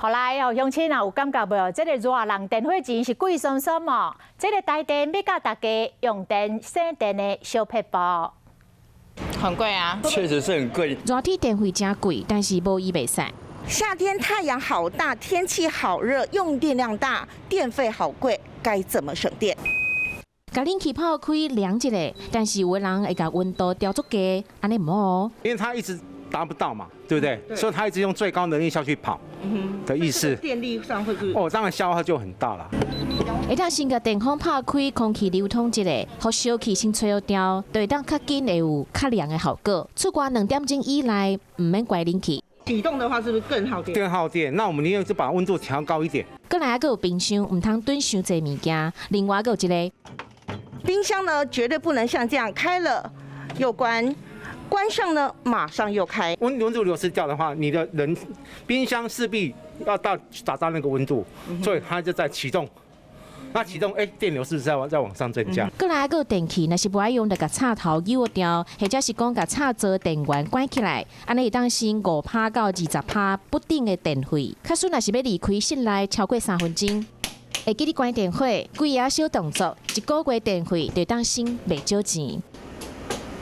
后来哦，乡亲啊有感觉无？这个热人电费钱是贵松松哦。这个台电要教大家用电省电的小撇步。很贵啊，确实是很贵。热天电费真贵，但是无伊袂使。夏天太阳好大，天气好热，用电量大，电费好贵，该怎么省电？甲冷气泡开凉一下，但是有的人会甲温度调足低，安尼唔好哦。因为它一直达不到嘛，对不对？所以它一直用最高能力下去跑的意思。电力上会不会？哦，当然消耗就很大了。会当先甲电风拍开，空气流通一下，互小气先吹好掉，就会当较紧会有较凉的效果。出关2点钟以内，唔免关冷气。启动的话是不是更耗电？更耗电，那我们宁愿是把温度调高一点。过来还有冰箱，唔通炖伤济物件。另外还有一个。冰箱呢，绝对不能像这样开了又关，关上呢马上又开。温度流失掉的话，你的冰箱势必要达到那个温度，所以它就在启动。那启动，电流是不是在往上增加？过来还有电器，若是不爱用，就甲插头扭掉，或者是讲甲插座电源关起来，安尼会当省5%到20%不等的电费。假使若是要离开室内超过3分钟。会记你关电火，几下小动作，1个月电费就当省袂少钱。